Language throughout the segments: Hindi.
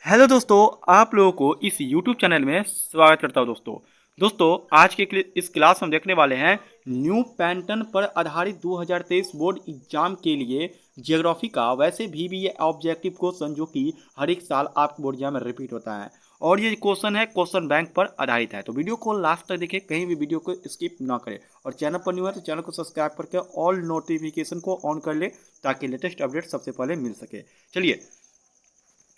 हेलो दोस्तों, आप लोगों को इस YouTube चैनल में स्वागत करता हूं। दोस्तों आज के इस क्लास में हम देखने वाले हैं न्यू पैटर्न पर आधारित 2023 बोर्ड एग्जाम के लिए जियोग्राफी का वैसे भी ये ऑब्जेक्टिव क्वेश्चन जो कि हर एक साल आपके बोर्ड एग्जाम में रिपीट होता है और ये क्वेश्चन है क्वेश्चन बैंक पर आधारित है। तो वीडियो को लास्ट तक देखें, कहीं भी वीडियो को स्किप ना करें और चैनल पर न्यू है तो चैनल को सब्सक्राइब करके ऑल नोटिफिकेशन को ऑन कर ले ताकि लेटेस्ट अपडेट सबसे पहले मिल सके। चलिए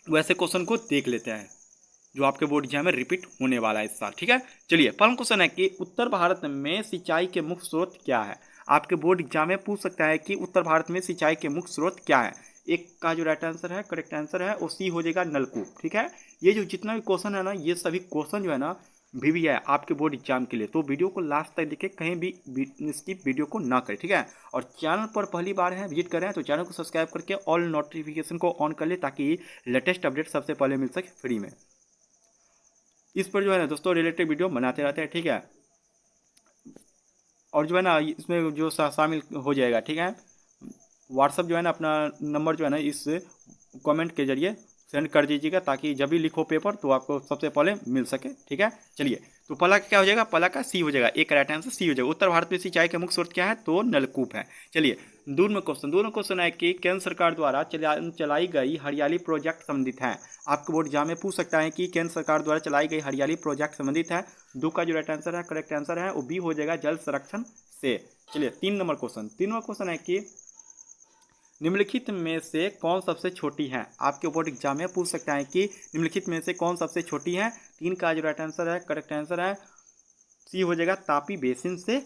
वैसे क्वेश्चन को देख लेते हैं जो आपके बोर्ड एग्जाम में रिपीट होने वाला है इस साल। ठीक है, चलिए पहला क्वेश्चन है कि उत्तर भारत में सिंचाई के मुख्य स्रोत क्या है। आपके बोर्ड एग्जाम में पूछ सकता है कि उत्तर भारत में सिंचाई के मुख्य स्रोत क्या है। एक का जो राइट आंसर है, करेक्ट आंसर है वो सी हो जाएगा, नलकूप। ठीक है, ये जो जितना भी क्वेश्चन है ना, ये सभी क्वेश्चन जो है ना भी है आपके बोर्ड एग्जाम के लिए। तो वीडियो को लास्ट तक देखें, कहीं भी स्किप वीडियो को ना करें। ठीक है, और चैनल पर पहली बार है विजिट करें तो चैनल को सब्सक्राइब करके ऑल नोटिफिकेशन को ऑन कर ले ताकि लेटेस्ट अपडेट सबसे पहले मिल सके फ्री में। इस पर जो है ना दोस्तों रिलेटेड वीडियो बनाते रहते हैं। ठीक है, और जो है ना इसमें जो शामिल हो जाएगा। ठीक है, व्हाट्सअप जो है ना अपना नंबर जो है ना इस कमेंट के जरिए सेंड कर दीजिएगा ताकि जब भी लिखो पेपर तो आपको सबसे पहले मिल सके। ठीक है, चलिए तो पहला क्या हो जाएगा, पहला का सी हो जाएगा, एक राइट आंसर सी हो जाएगा। उत्तर भारत में सिंचाई के मुख्य स्रोत क्या है, तो नलकूप है। चलिए दोनों क्वेश्चन है कि केंद्र सरकार द्वारा चलाई गई हरियाली प्रोजेक्ट संबंधित है। आपको बोर्ड एग्जाम में पूछ सकता है कि केंद्र सरकार द्वारा चलाई गई हरियाली प्रोजेक्ट संबंधित है। दो का जो राइट आंसर है, करेक्ट आंसर है वो बी हो जाएगा, जल संरक्षण से। चलिए तीन नंबर क्वेश्चन है कि निम्नलिखित में से कौन सबसे छोटी है। आपके बोर्ड एग्जाम में पूछ सकता है कि निम्नलिखित में से कौन सबसे छोटी है। तीन का जो राइट आंसर है, करेक्ट आंसर है सी हो जाएगा, तापी बेसिन से।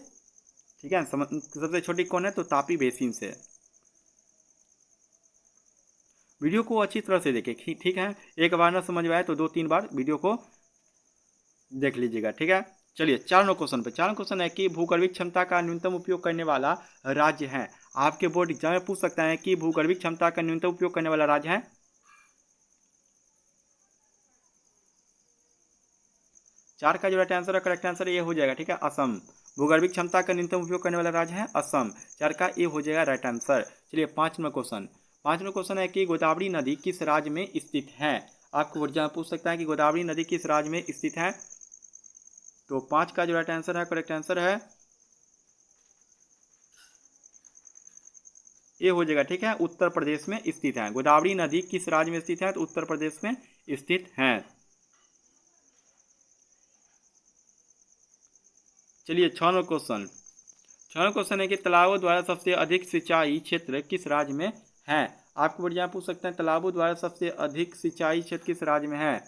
ठीक है, सबसे छोटी कौन है, तो तापी बेसिन से। वीडियो को अच्छी तरह से देखें। ठीक है, एक बार ना समझ में आए तो दो तीन बार वीडियो को देख लीजिएगा। ठीक है, चलिए चार क्वेश्चन है कि भूगर्भिक क्षमता का न्यूनतम उपयोग करने वाला राज्य है। आपके बोर्ड एग्जाम में पूछ सकता है कि भूगर्भिक क्षमता का न्यूनतम उपयोग करने वाला राज्य है। चार का जो राइट आंसर है, करेक्ट आंसर ये हो जाएगा। ठीक है, असम। भूगर्भिक क्षमता का न्यूनतम उपयोग करने वाला राज्य है असम। चार का ये हो जाएगा राइट आंसर। चलिए पांच नंबर क्वेश्चन है कि गोदावरी नदी किस राज्य में स्थित है। आपको एग्जाम पूछ सकता है कि गोदावरी नदी किस राज्य में स्थित है। तो पांच का जो राइट आंसर है, करेक्ट आंसर है ये हो जाएगा। ठीक है, उत्तर प्रदेश में स्थित है। गोदावरी नदी किस राज्य में स्थित है, तो उत्तर प्रदेश में स्थित है। चलिए छह क्वेश्चन है कि तालाबों द्वारा सबसे अधिक सिंचाई क्षेत्र किस राज्य में है। आपको बढ़िया पूछ सकते हैं तालाबों द्वारा सबसे अधिक सिंचाई क्षेत्र किस राज्य में है।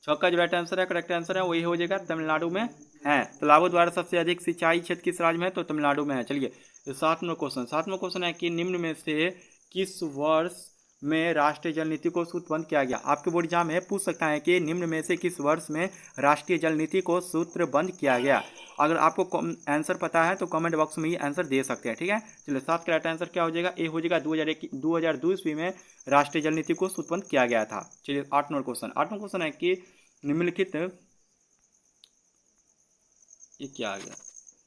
छह का जो राइट आंसर है, करेक्ट आंसर है वही हो जाएगा, तमिलनाडु में है। तालाबों द्वारा सबसे अधिक सिंचाई क्षेत्र किस राज्य में है, तो तमिलनाडु में है। चलिए सातवां क्वेश्चन है कि निम्न में से किस वर्ष में राष्ट्रीय जल नीति को सूत्रबद्ध किया गया। आपके बोर्ड एग्जाम में पूछ सकता है कि निम्न में से किस वर्ष में राष्ट्रीय जल नीति को सूत्रबद्ध किया गया। अगर आपको आंसर पता है तो कमेंट बॉक्स में ही आंसर दे सकते हैं। ठीक है, चलिए सात का राइट आंसर क्या हो जाएगा, ए हो जाएगा, 2002 ईस्वी में राष्ट्रीय जल नीति को सूत्रबद्ध किया गया था। चलिए आठवां क्वेश्चन है कि निम्नलिखित ये क्या आ गया।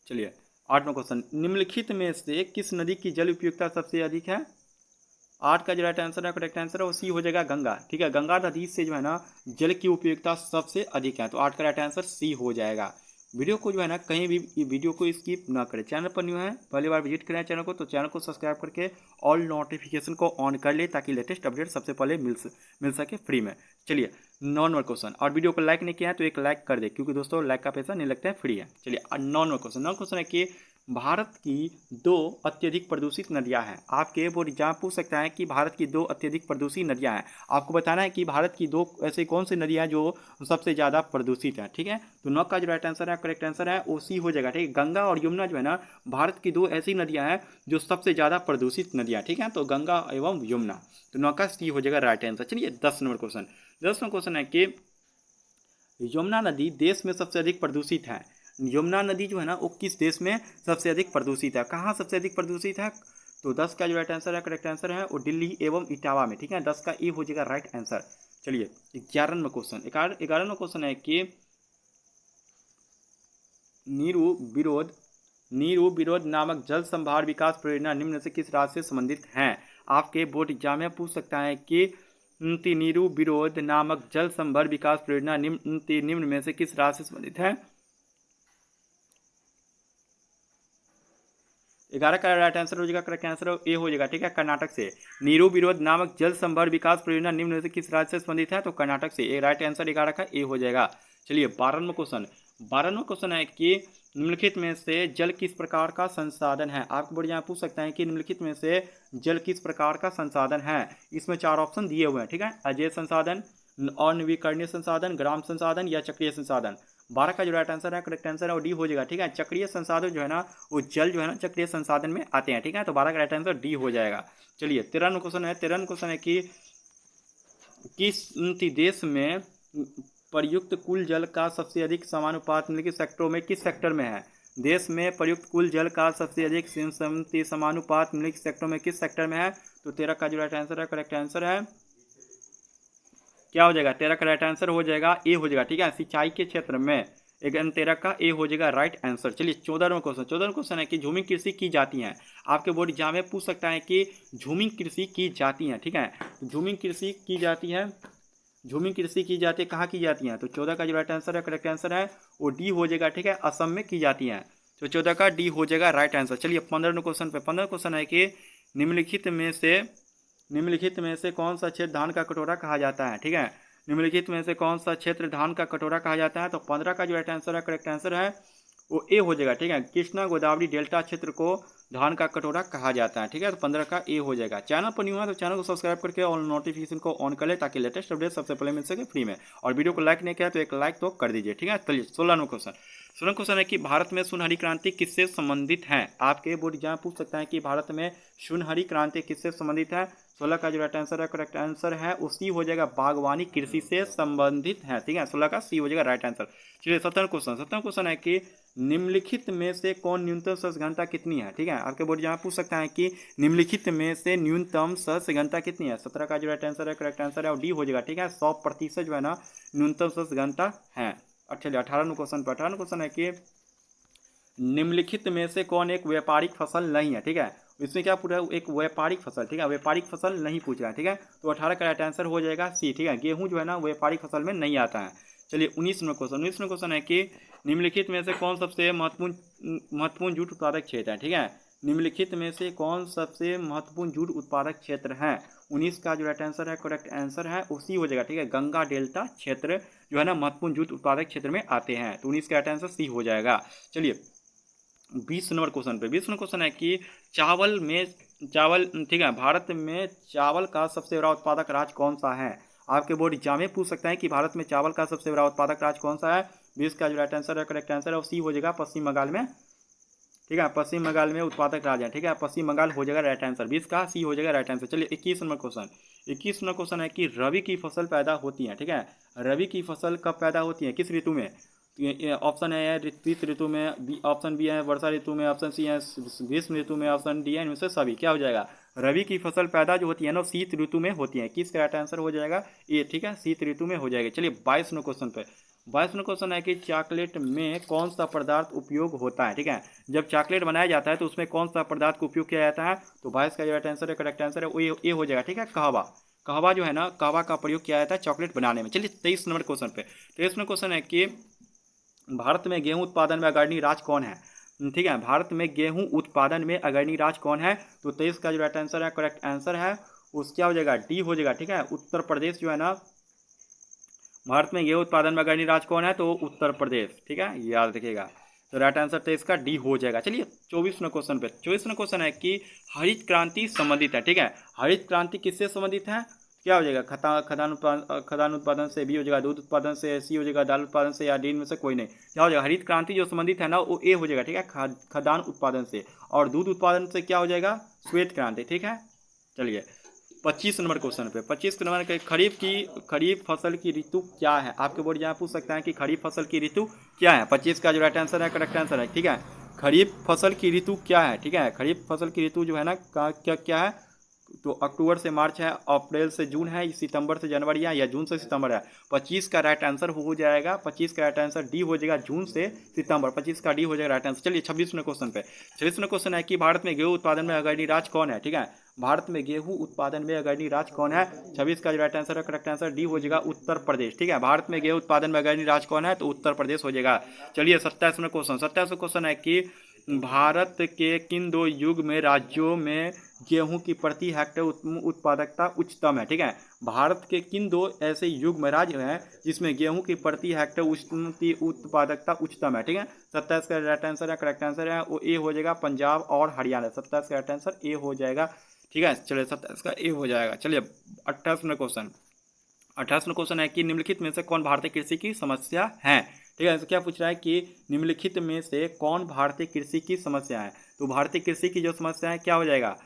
चलिए आठवां क्वेश्चन, निम्नलिखित में से किस नदी की जल उपयोगिता सबसे अधिक है। आठ का जो राइट आंसर है, करेक्ट आंसर है वो सी हो जाएगा, गंगा। ठीक है, गंगा नदी से जो है ना जल की उपयोगिता सबसे अधिक है। तो आठ का राइट आंसर सी हो जाएगा। वीडियो को जो है ना कहीं भी वीडियो को स्किप ना करें। चैनल पर न्यू है, पहली बार विजिट करें चैनल को तो चैनल को सब्सक्राइब करके ऑल नोटिफिकेशन को ऑन कर ले ताकि लेटेस्ट अपडेट सबसे पहले मिल सके फ्री में। चलिए 9 नंबर क्वेश्चन, और वीडियो को लाइक नहीं किया है तो एक लाइक कर दे क्योंकि दोस्तों लाइक का पैसा नहीं लगता है, फ्री है। चलिए 9 नंबर क्वेश्चन है कि भारत की दो अत्यधिक प्रदूषित नदियां हैं। आपके बोर्ड एग्जाम पूछ सकता है कि भारत की दो अत्यधिक प्रदूषित नदियां हैं। आपको बताना है कि भारत की दो ऐसी कौन सी नदियां जो सबसे ज़्यादा प्रदूषित है। ठीक है, तो नौ का जो राइट आंसर है, करेक्ट आंसर है वो सी हो जाएगा। ठीक है, गंगा और यमुना जो है ना भारत की दो ऐसी नदियां हैं जो सबसे ज़्यादा प्रदूषित नदियां। ठीक है, तो गंगा एवं यमुना, तो नौ का सी हो जाएगा राइट आंसर। चलिए 10 नंबर क्वेश्चन है कि यमुना नदी देश में सबसे अधिक प्रदूषित है। यमुना नदी जो है ना वो किस देश में सबसे अधिक प्रदूषित है, कहाँ सबसे अधिक प्रदूषित है। तो 10 का जो राइट आंसर है, करेक्ट आंसर है वो दिल्ली एवं इटावा में। ठीक है, 10 का ए हो जाएगा राइट आंसर। चलिए 11 नंबर क्वेश्चन है कि नीरू विरोध नीरू विरोध नामक जल संभार विकास परियोजना निम्न से किस राज्य से संबंधित है। आपके बोर्ड एग्जाम में पूछ सकता है कि नीरू विरोध नामक जल संभर विकास परियोजना निम्न में से किस राज्य से संबंधित है? 11 का राइट आंसर हो जाएगा, करेक्ट आंसर ए हो जाएगा, ठीक है, कर्नाटक से। नीरू विरोध नामक जल संभर विकास परियोजना निम्न में से किस राज्य से संबंधित है? तो कर्नाटक से। राइट आंसर 11 का ए हो जाएगा। चलिए 12वां क्वेश्चन है कि निम्नलिखित में से जल किस प्रकार का संसाधन है? आपको बोर्ड यहाँ पूछ सकता है कि निम्नलिखित में से जल किस प्रकार का संसाधन है। इसमें 4 ऑप्शन दिए हुए हैं, ठीक है, अजय संसाधन, अनवीकरणीय संसाधन, ग्राम संसाधन या चक्रीय संसाधन। 12 का जो राइट आंसर है, करेक्ट आंसर है वो डी हो जाएगा, ठीक है। चक्रीय संसाधन जो है ना, वो जल जो है ना चक्रीय संसाधन में आते हैं, ठीक है, तो 12 का राइट आंसर डी हो जाएगा। चलिए 13वां क्वेश्चन है कि किस देश में प्रयुक्त कुल जल का सबसे अधिक समानुपात निम्नलिखित सेक्टरों में किस सेक्टर में है? देश में प्रयुक्त कुल जल का सबसे अधिक समानुपात निम्नलिखित सेक्टरों में किस सेक्टर में है? तो 13 का जो राइट आंसर है, करेक्ट आंसर है क्या हो जाएगा? 13 का राइट आंसर हो जाएगा ए हो जाएगा, ठीक है, सिंचाई के क्षेत्र में। 13 का ए हो जाएगा राइट आंसर। चलिए 14वां क्वेश्चन है कि झूमिंग कृषि की जाती है। आपके बोर्ड एग्जाम में पूछ सकता है कि झूमिंग कृषि की जाती है, ठीक है, झूमिंग कृषि की जाती है, झूमिंग कृषि की जाती है, कहाँ की जाती है? तो 14 का जो राइट आंसर है, करेक्ट आंसर है वो डी हो जाएगा, ठीक है, असम में की जाती है, तो 14 का डी हो जाएगा राइट आंसर। चलिए 15वें क्वेश्चन है कि निम्नलिखित में से कौन सा क्षेत्र धान का कटोरा कहा जाता है? ठीक है, निम्नलिखित में से कौन सा क्षेत्र धान का कटोरा कहा जाता है? तो 15 का जो राइट आंसर है, करेक्ट आंसर है वो ए हो जाएगा, ठीक है, कृष्णा गोदावरी डेल्टा क्षेत्र को धान का कटोरा कहा जाता है, ठीक है, तो 15 का ए हो जाएगा। चैनल पर न्यू है तो चैनल को सब्सक्राइब करके और नोटिफिकेशन को ऑन कर ले ताकि लेटेस्ट अपडेट सबसे पहले मिल सके फ्री में, और वीडियो को लाइक नहीं किया तो एक लाइक तो कर दीजिए, ठीक है। चलिए 16वां क्वेश्चन है कि भारत में सुनहरी क्रांति किससे संबंधित है? आपके बोर्ड एग्जाम पूछ सकता है कि भारत में सुनहरी क्रांति किससे संबंधित है। 16 का जो राइट आंसर है, करेक्ट आंसर है उसी हो जाएगा, बागवानी कृषि से संबंधित है, ठीक है, 16 का सी हो जाएगा राइट आंसर। चलिए 17वां क्वेश्चन है कि निम्नलिखित में से कौन न्यूनतम सदस्य घनता कितनी है? ठीक है, आपके बोर्ड यहाँ पूछ सकता है कि निम्नलिखित में से न्यूनतम सदस्य घनता कितनी है। 17 का जो राइट आंसर है, करेक्ट आंसर है और डी हो जाएगा, ठीक है, 100% जो है ना न्यूनतम सदस्य घनता है। चलिए 18वां क्वेश्चन है कि निम्नलिखित में से कौन एक व्यापारिक फसल नहीं है? ठीक है, इसमें क्या पूछा? एक व्यापारिक फसल, ठीक है, व्यापारिक फसल नहीं पूछ रहा है, ठीक है, तो 18 का राइट आंसर हो जाएगा सी, ठीक है, गेहूं जो है ना व्यापारिक फसल में नहीं आता है। चलिए 19वां क्वेश्चन है कि निम्नलिखित में से कौन सबसे महत्वपूर्ण जूट उत्पादक क्षेत्र है? ठीक है, निम्नलिखित में से कौन सबसे महत्वपूर्ण जूट उत्पादक क्षेत्र है? 19 का जो राइट आंसर है, करेक्ट आंसर है उसी हो जाएगा, ठीक है, गंगा डेल्टा क्षेत्र जो है ना महत्वपूर्ण जूट उत्पादक क्षेत्र में आते हैं, तो 19 का राइट आंसर सी हो जाएगा। चलिए 20वां क्वेश्चन है कि चावल ठीक है, भारत में चावल का सबसे बड़ा उत्पादक राज्य कौन सा है? आपके बोर्ड एग्जाम में पूछ सकता है कि भारत में चावल का सबसे बड़ा उत्पादक राज्य कौन सा है। 20 का जो राइट आंसर है, करेक्ट आंसर है और सी हो जाएगा पश्चिम बंगाल में, ठीक है, पश्चिम बंगाल में उत्पादक राज्य है, ठीक है, पश्चिम बंगाल हो जाएगा राइट आंसर, 20 का सी हो जाएगा राइट आंसर। चलिए 21वां क्वेश्चन है कि रबी की फसल पैदा होती है, ठीक है, रबी की फसल कब पैदा होती है, किस ऋतु में? ऑप्शन है शीत ऋतु में, ऑप्शन बी है वर्षा ऋतु में, ऑप्शन सी है ग्रीष्म ऋतु में, ऑप्शन डी है इनमें से सभी। क्या हो जाएगा? रबी की फसल पैदा जो होती है ना शीत ऋतु में होती है, किसका राइट आंसर हो जाएगा ये, ठीक है, शीत ऋतु में हो जाएगा। चलिए 22वां क्वेश्चन है कि चॉकलेट में कौन सा पदार्थ उपयोग होता है? ठीक है, जब चॉकलेट बनाया जाता है तो उसमें कौन सा पदार्थ का उपयोग किया जाता है? तो 22 का जो राइट आंसर है, करेक्ट आंसर है वो ये हो जाएगा, ठीक है, कहवा जो है ना, कहवा का प्रयोग किया जाता है चॉकलेट बनाने में। चलिए 23वां क्वेश्चन है कि भारत में गेहूं उत्पादन में अग्रणी राज्य कौन है? ठीक है, भारत में गेहूं उत्पादन में अग्रणी राज्य कौन है? तो 23 का जो राइट आंसर है, करेक्ट आंसर है उस क्या हो जाएगा, डी हो जाएगा, ठीक है, उत्तर प्रदेश जो है ना, भारत में गेहूं उत्पादन में अग्रणी राज्य कौन है? तो उत्तर प्रदेश, ठीक है, याद रखिएगा, तो राइट आंसर 23 का डी हो जाएगा। चलिए 24वां क्वेश्चन है कि हरित क्रांति संबंधित है, ठीक है, हरित क्रांति किससे संबंधित है? क्या हो जाएगा, खदान उत्पादन से, बी हो जाएगा दूध उत्पादन से, सी हो जाएगा दाल उत्पादन से, या डी में से कोई नहीं। क्या हो जाएगा? हरित क्रांति जो संबंधित है ना वो ए हो जाएगा, ठीक है, खदान उत्पादन से, और दूध उत्पादन से क्या हो जाएगा? श्वेत क्रांति, ठीक है। चलिए 25 नंबर के खरीफ फसल की ऋतु क्या है? आपके बोर्ड यहाँ पूछ सकता है कि खरीफ फसल की ऋतु क्या है। 25 का जो राइट आंसर है, करेक्ट आंसर है, ठीक है, खरीफ फसल की ऋतु क्या है? ठीक है, खरीफ फसल की ऋतु जो है ना क्या है? तो अक्टूबर से मार्च है, अप्रैल से जून है, सितंबर से जनवरी है, या जून से सितंबर है। 25 का राइट आंसर हो जाएगा, 25 का राइट आंसर डी हो जाएगा, जून से सितंबर, 25 का डी हो जाएगा राइट आंसर। चलिए 26वां क्वेश्चन है कि भारत में गेहूं उत्पादन में अग्रणी राज्य कौन है? ठीक है, भारत में गेहूं उत्पादन में अग्रणी राज्य कौन है? 26 का जो राइट आंसर है, करेक्ट आंसर डी हो जाएगा उत्तर प्रदेश। ठीक है, भारत में गेहूं उत्पादन में अग्रणी राज्य कौन है? तो उत्तर प्रदेश हो जाएगा। चलिए 27वां क्वेश्चन, 27वां क्वेश्चन है कि भारत के किन दो युग में राज्यों में गेहूं की प्रति हेक्टेयर उत्पादकता उच्चतम है? ठीक है, भारत के किन दो ऐसे युग में राज्य हैं जिसमें गेहूं की प्रति हेक्टेयर उत्पादकता उच्चतम है? ठीक है, 27 का राइट आंसर है, करेक्ट आंसर है वो ए हो जाएगा, पंजाब और हरियाणा। 27 का राइट आंसर ए हो जाएगा। ठीक है, चलिए 27 का ए हो जाएगा। चलिए 28वां क्वेश्चन, 28वां क्वेश्चन है कि निम्नलिखित में से कौन भारतीय कृषि की समस्या है? ठीक है, तो क्या पूछ रहा है कि निम्नलिखित में से कौन भारतीय कृषि की समस्या है? तो भारतीय कृषि की जो समस्या है क्या हो जाएगा?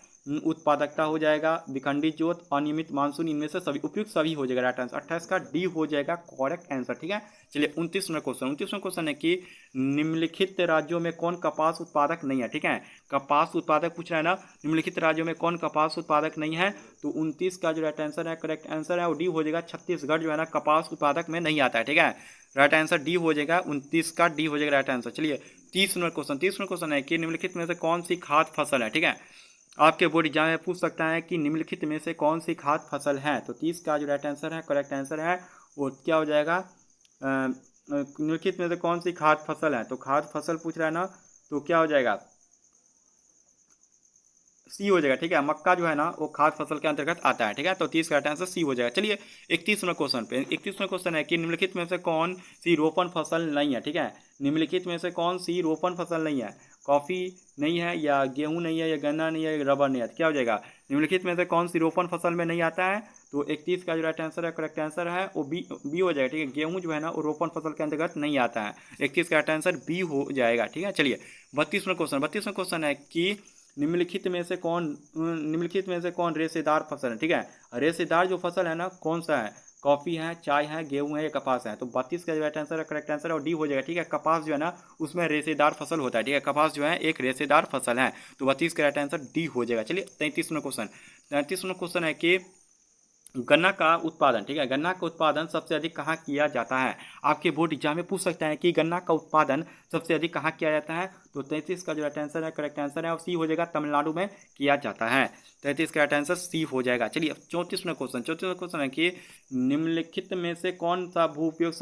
उत्पादकता हो जाएगा, विखंडित जोत, अनियमित मानसून, इनमें से सभी उपयुक्त सभी हो जाएगा राइट आंसर। 28 का डी हो जाएगा करेक्ट आंसर। ठीक है, चलिए 29वां क्वेश्चन, 29वां क्वेश्चन है कि निम्नलिखित राज्यों में कौन कपास उत्पादक नहीं है? ठीक है, कपास उत्पादक पूछ रहा है ना, निम्नलिखित राज्यों में कौन कपास उत्पादक नहीं है? तो 29 का जो राइट आंसर है, करेक्ट आंसर है वो डी हो जाएगा, छत्तीसगढ़ जो है ना कपास उत्पादक में नहीं आता है। ठीक है, राइट आंसर डी हो जाएगा, 29 का डी हो जाएगा राइट आंसर। चलिए 30वां क्वेश्चन, 30वां क्वेश्चन है कि निम्नलिखित में से कौन सी खाद्य फसल है? ठीक है, आपके बोर्ड एग्जाम में पूछ सकता है कि निम्नलिखित में से कौन सी खाद्य फसल है? तो 30 का जो राइट आंसर है, करेक्ट आंसर है वो क्या हो जाएगा? निम्नलिखित में से कौन सी खाद्य फसल है? तो खाद्य फसल पूछ रहा है ना, तो क्या हो जाएगा? सी हो जाएगा। ठीक है, मक्का जो है ना वो खाद्य फसल के अंतर्गत आता है। ठीक है, तो 30 का आंसर सी हो जाएगा। चलिए 31वां क्वेश्चन पे, 31वां क्वेश्चन है कि निम्नलिखित में से कौन सी रोपण फसल नहीं है? ठीक है, निम्नलिखित में से कौन सी रोपण फसल नहीं है? कॉफी नहीं है, या गेहूं नहीं है, या गन्ना नहीं है, या रबर नहीं है? क्या हो जाएगा? निम्नलिखित में से कौन सी रोपण फसल में नहीं आता है? तो 31 का जो राइट आंसर है, करेक्ट आंसर है वो बी हो जाएगा। ठीक है, गेहूं जो है ना वो रोपण फसल के अंतर्गत नहीं आता है। 31 का राइट आंसर बी हो जाएगा। ठीक है, चलिए 32वां क्वेश्चन, 32वां क्वेश्चन है कि निम्नलिखित में से कौन रेशेदार फसल है? ठीक है, रेशेदार जो फसल है ना कौन सा है? कॉफी है, चाय है, गेहूं है, या कपास है? तो 32 का जो राइट आंसर है, करेक्ट आंसर है और डी हो जाएगा। ठीक है, कपास जो है ना उसमें रेशेदार फसल होता है। ठीक है, कपास जो है एक रेशेदार फसल है, तो 32 का राइट आंसर डी हो जाएगा। चलिए 33वां क्वेश्चन, 33वां क्वेश्चन है कि गन्ना का उत्पादन, ठीक है, गन्ना का उत्पादन सबसे अधिक कहाँ किया जाता है? आपके बोर्ड एग्जाम में पूछ सकता है कि गन्ना का उत्पादन सबसे अधिक कहाँ किया जाता है? तो 33 का जो राइट आंसर है, करेक्ट आंसर है और सी हो जाएगा, तमिलनाडु में किया जाता है। 33 का राइट आंसर सी हो जाएगा। चलिए 34वां क्वेश्चन, 34वां क्वेश्चन है कि निम्नलिखित में से कौन सा भू उपयोग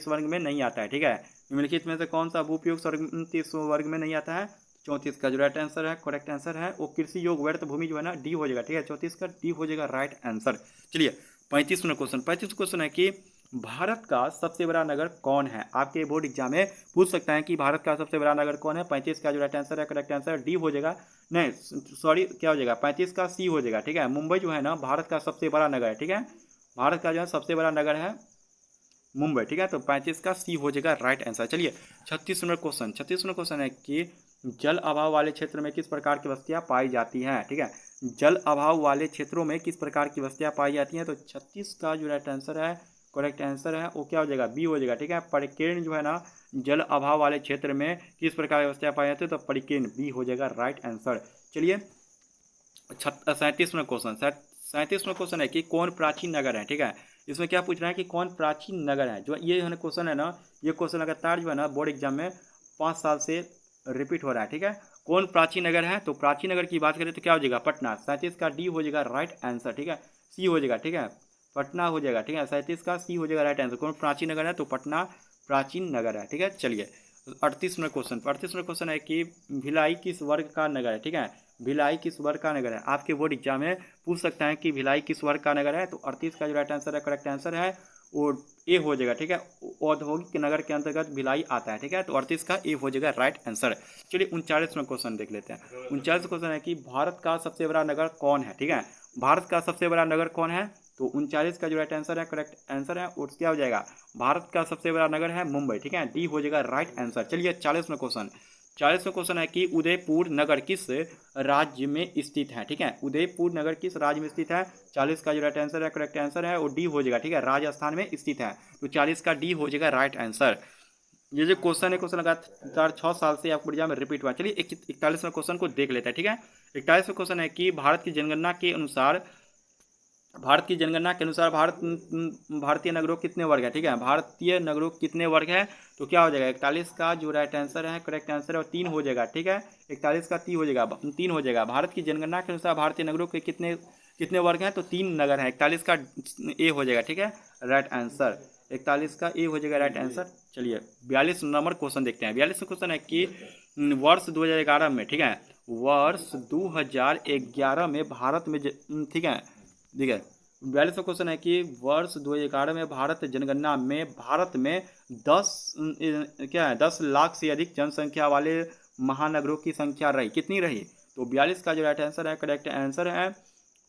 वर्ग में नहीं आता है? ठीक है, निम्नलिखित में से कौन सा भू उपयोग वर्ग में नहीं आता है? 34 का जो राइट आंसर है, करेक्ट आंसर है वो कृषि योग व्यर्थ भूमि जो है ना डी हो जाएगा। ठीक है, 34 का डी हो जाएगा राइट आंसर। चलिए 35वां क्वेश्चन, 35वां क्वेश्चन है कि भारत का सबसे बड़ा नगर कौन है? आपके बोर्ड एग्जाम में पूछ सकता है कि भारत का सबसे बड़ा नगर कौन है? 35 का जो राइट आंसर है, करेक्ट आंसर डी हो जाएगा, नहीं सॉरी क्या हो जाएगा, 35 का सी हो जाएगा। ठीक है, मुंबई जो है ना भारत का सबसे बड़ा नगर है। ठीक है, भारत का जो है सबसे बड़ा नगर है मुंबई। ठीक है, तो 35 का सी हो जाएगा राइट आंसर। चलिए 36वां क्वेश्चन, 36वां क्वेश्चन है कि जल अभाव वाले क्षेत्र में किस प्रकार की वस्तुएं पाई जाती हैं? ठीक है, जल अभाव वाले क्षेत्रों में किस प्रकार की वस्तुएं पाई जाती हैं? तो 36 का जो राइट आंसर है, करेक्ट आंसर है वो क्या हो जाएगा? बी हो जाएगा। ठीक है, परिकीर्ण जो है ना जल अभाव वाले क्षेत्र में किस प्रकार की वस्तुएं पाई जाती है? तो परिकीर्ण बी हो जाएगा राइट आंसर। चलिए 37वां क्वेश्चन, 37वां क्वेश्चन है कि कौन प्राचीन नगर है? ठीक है, इसमें क्या पूछ रहा है कि कौन प्राचीन नगर है? जो ये क्वेश्चन है ना, ये क्वेश्चन लगातार जो है ना बोर्ड एग्जाम में 5 साल से रिपीट हो रहा है। ठीक है, कौन प्राचीन नगर है? तो प्राचीन नगर की बात करें तो क्या हो जाएगा? पटना। 37 का डी हो जाएगा राइट आंसर। ठीक है, सी हो जाएगा। ठीक है, पटना हो जाएगा। ठीक है, 37 का सी हो जाएगा राइट आंसर। कौन प्राचीन नगर है? तो पटना प्राचीन नगर है। ठीक है, चलिए 38वां क्वेश्चन, 38वां क्वेश्चन है कि भिलाई किस वर्ग का नगर है? ठीक है, भिलाई किस वर्ग का नगर है? आपके बोर्ड एग्जाम में पूछ सकता है कि भिलाई किस वर्ग का नगर है? तो 38 का जो राइट आंसर है, करेक्ट आंसर है वो ए हो जाएगा। ठीक है, औद्योगिक नगर के अंतर्गत भिलाई आता है। ठीक है, तो 38 का ए हो जाएगा राइट आंसर। चलिए 39वां क्वेश्चन देख लेते हैं। 39वां क्वेश्चन है कि भारत का सबसे बड़ा नगर कौन है? ठीक है, भारत का सबसे बड़ा नगर कौन है? तो 39 का जो राइट आंसर है, करेक्ट आंसर है और क्या हो जाएगा? भारत का सबसे बड़ा नगर है मुंबई। ठीक है, डी हो जाएगा राइट आंसर। चलिए 40वां क्वेश्चन, 40वां क्वेश्चन है कि उदयपुर नगर किस राज्य में स्थित है? ठीक है, उदयपुर नगर किस राज्य में स्थित है? 40 का जो राइट आंसर है, करेक्ट आंसर है वो डी हो जाएगा। ठीक है, राजस्थान में स्थित है, तो 40 का डी हो जाएगा राइट आंसर। ये जो क्वेश्चन है, क्वेश्चन लगातार 6 साल से आपको एग्जाम में रिपीट हुआ। चलिए 41वां क्वेश्चन को देख लेते हैं। ठीक है, 41वां क्वेश्चन है कि भारत की जनगणना के अनुसार भारत की जनगणना के अनुसार भारतीय नगरों कितने वर्ग है, ठीक है, भारतीय नगरों कितने वर्ग है, तो क्या हो जाएगा 41 का जो राइट आंसर है, करेक्ट आंसर है, और 3 हो जाएगा, ठीक है, 41 का 3 हो जाएगा, 3 हो जाएगा। भारत की जनगणना के अनुसार भारतीय नगरों के कितने कितने वर्ग हैं, तो 3 नगर हैं, 41 का ए हो जाएगा, ठीक है, राइट आंसर, 41 का ए हो जाएगा राइट आंसर। चलिए 42 नंबर क्वेश्चन देखते हैं। 42 क्वेश्चन है कि वर्ष 2011 में, ठीक है, वर्ष 2011 में भारत में ठीक है, ठीक है, 42वां क्वेश्चन है कि वर्ष 2011 में भारत में 10 क्या है 10 लाख से अधिक जनसंख्या वाले महानगरों की संख्या रही, कितनी रही, तो 42 का जो राइट आंसर है, करेक्ट आंसर है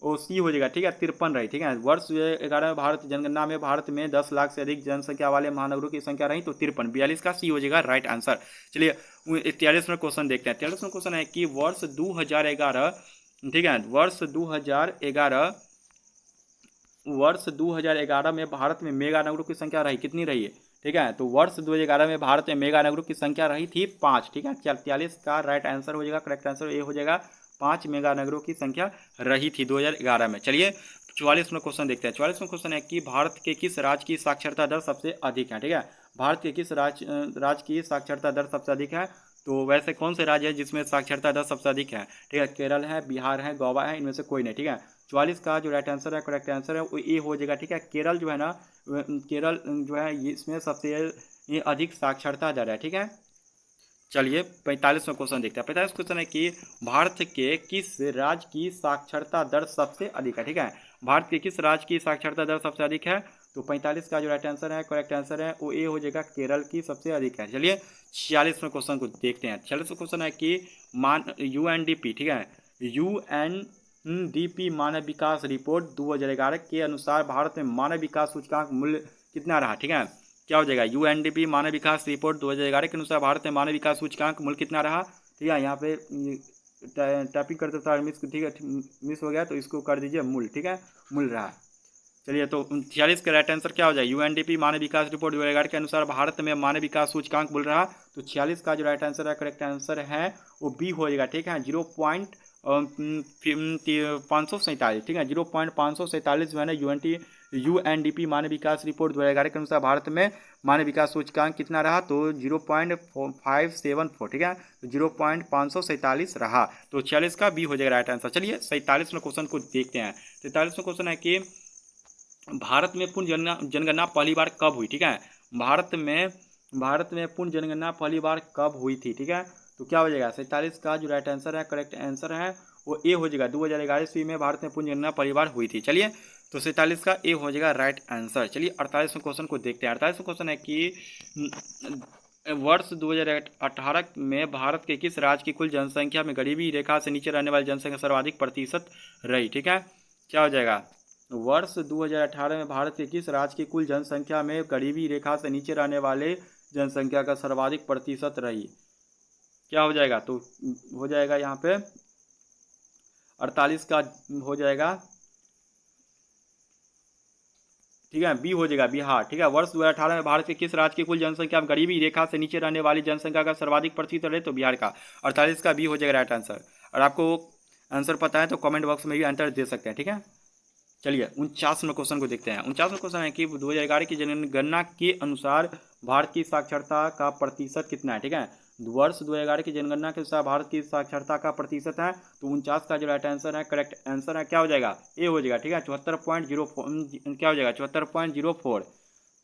वो सी हो जाएगा, ठीक है, 53 रही, ठीक है, वर्ष 2011 में भारत जनगणना में भारत में 10 लाख से अधिक जनसंख्या वाले महानगरों की संख्या रही, तो 53, 42 का सी हो जाएगा राइट आंसर। चलिए 43वां क्वेश्चन देखते हैं। 43वां क्वेश्चन है कि वर्ष 2011, ठीक है, वर्ष 2011 में भारत में मेगा नगरों की संख्या रही, कितनी रही है, ठीक है, तो वर्ष 2011 में भारत में मेगा नगरों की संख्या रही थी 5, ठीक है, 43 का राइट आंसर हो जाएगा, करेक्ट आंसर ये हो जाएगा, 5 मेगा नगरों की संख्या रही थी 2011 में। चलिए 44वां क्वेश्चन देखते हैं। 44वां क्वेश्चन है कि भारत के किस राज्य की साक्षरता दर सबसे अधिक है, ठीक है, भारत के किस राज्य की साक्षरता दर सबसे अधिक है, तो वैसे कौन से राज्य है जिसमें साक्षरता दर सबसे अधिक है, ठीक है, केरल है, बिहार है, गोवा है, इनमें से कोई नहीं, ठीक है, 44 का जो राइट आंसर है, करेक्ट आंसर है वो ए हो जाएगा, ठीक है, केरल जो है ना, केरल जो है इसमें सबसे ये अधिक साक्षरता दर है, ठीक है। चलिए 45वां क्वेश्चन देखते हैं। 45 क्वेश्चन है कि भारत के किस राज्य की साक्षरता दर सबसे अधिक है, ठीक है, भारत के किस राज्य की साक्षरता दर सबसे अधिक है, तो 45 का जो राइट आंसर है, करेक्ट आंसर है वो ए हो जाएगा, केरल की सबसे अधिक है। चलिए 46वां क्वेश्चन को देखते हैं। 46वां क्वेश्चन है कि यूएनडीपी, ठीक है, यूएनडीपी मानव विकास रिपोर्ट 2011 के अनुसार भारत में मानव विकास सूचकांक मूल्य कितना रहा, ठीक है, क्या हो जाएगा, यूएनडीपी मानव विकास रिपोर्ट 2011 के अनुसार भारत में मानव विकास सूचकांक मूल्य कितना रहा, ठीक है, यहाँ पे टाइपिंग करते था मिस, ठीक है, मिस हो गया तो इसको कर दीजिए मूल, ठीक है, मूल रहा। चलिए तो 46 का राइट आंसर क्या हो जाए, यूएनडीपी मानव विकास रिपोर्ट 2011 के अनुसार भारत में मानव विकास सूचकांक बोल रहा, तो 46 का जो राइट आंसर है, करेक्ट आंसर है वो बी हो जाएगा, ठीक है, 0.547, ठीक है, 0.547 जो है ना यूएनडीपी मानव विकास रिपोर्ट 2011 के अनुसार भारत में मानव विकास सूचकांक कितना रहा, तो 0.574, ठीक है, तो 0.547 रहा, तो 46 का बी हो जाएगा राइट आंसर। चलिए 47वां क्वेश्चन को देखते हैं। 47वां क्वेश्चन है कि भारत में पूर्ण जनगणना पहली बार कब हुई, ठीक है, भारत में पूर्ण जनगणना पहली बार कब हुई थी, ठीक है, तो क्या हो जाएगा 47 का जो राइट आंसर है, करेक्ट आंसर है वो ए हो जाएगा, 2011 ईस्वी में भारत में पूर्ण जनगणना पहली बार हुई थी। चलिए तो 47 का ए हो जाएगा राइट आंसर। चलिए 48वें क्वेश्चन को देखते हैं। 48वां क्वेश्चन है कि वर्ष 2018 में भारत के किस राज्य की कुल जनसंख्या में गरीबी रेखा से नीचे रहने वाली जनसंख्या सर्वाधिक प्रतिशत रही, ठीक है, क्या हो जाएगा, वर्ष 2018 में भारत के किस राज्य की कुल जनसंख्या में गरीबी रेखा से नीचे रहने वाले जनसंख्या का सर्वाधिक प्रतिशत रही, क्या हो जाएगा, तो हो जाएगा यहाँ पे 48 का हो जाएगा, ठीक है, बी हो जाएगा बिहार, ठीक है, वर्ष 2018 में भारत के किस राज्य की कुल जनसंख्या में गरीबी रेखा से नीचे रहने वाली जनसंख्या का सर्वाधिक प्रतिशत रहे, तो बिहार का 48 का बी हो जाएगा राइट आंसर। और आपको आंसर पता है तो कमेंट बॉक्स में भी आंसर दे सकते हैं, ठीक है। चलिए 49वें क्वेश्चन को देखते हैं। 49वां क्वेश्चन है कि 2011 की जनगणना के अनुसार भारत की साक्षरता का प्रतिशत कितना है, ठीक है, वर्ष 2011 की जनगणना के अनुसार भारत की साक्षरता का प्रतिशत है, तो 49 का जो राइट आंसर है, करेक्ट आंसर है क्या हो जाएगा, ए हो जाएगा, ठीक है, 74.04, क्या हो जाएगा 74.04,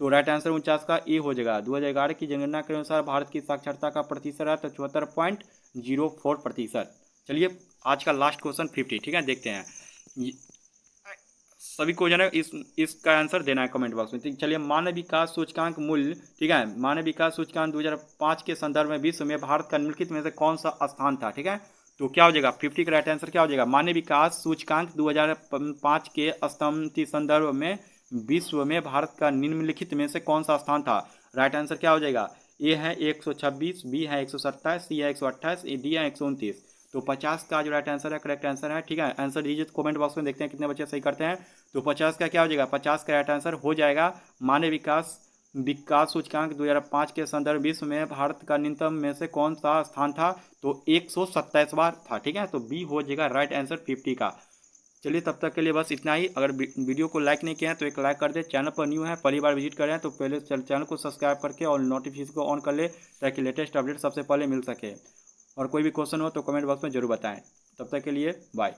तो राइट आंसर 49 का ए हो जाएगा। 2011 की जनगणना के अनुसार भारत की साक्षरता का प्रतिशत है तो 74.04%। चलिए आज का लास्ट क्वेश्चन 50, ठीक है, देखते हैं, सभी को जो है इसका आंसर देना है कमेंट बॉक्स में। चलिए मानव विकास सूचकांक मूल्य, ठीक है, मानव विकास सूचकांक 2005 के संदर्भ में विश्व में भारत का निम्नलिखित में से कौन सा स्थान था, ठीक है, तो क्या हो जाएगा 50 का राइट आंसर क्या हो जाएगा, मानव विकास सूचकांक 2005 के संदर्भ में विश्व में भारत का निम्नलिखित में से कौन सा स्थान था, राइट आंसर क्या हो जाएगा, ए है 126, बी है 127, सी है 128, डी है 129, तो 50 का जो राइट आंसर है, करेक्ट आंसर है, ठीक है, आंसर दीजिए तो कमेंट बॉक्स में देखते हैं कितने बच्चे सही करते हैं। तो 50 का क्या हो जाएगा, 50 का राइट आंसर हो जाएगा मानव विकास सूचकांक 2005 के संदर्भ विश्व में भारत का न्यूनतम में से कौन सा स्थान था, तो 127वां था, ठीक है, तो बी हो जाएगा राइट आंसर 50 का। चलिए तब तक के लिए बस इतना ही। अगर वीडियो को लाइक नहीं किया है तो एक लाइक कर दे। चैनल पर न्यू है, पहली बार विजिट कर रहे हैं तो पहले चैनल को सब्सक्राइब करके और नोटिफिकेशन को ऑन कर ले, ताकि लेटेस्ट अपडेट सबसे पहले मिल सके। और कोई भी क्वेश्चन हो तो कमेंट बॉक्स में जरूर बताएं। तब तक के लिए बाय।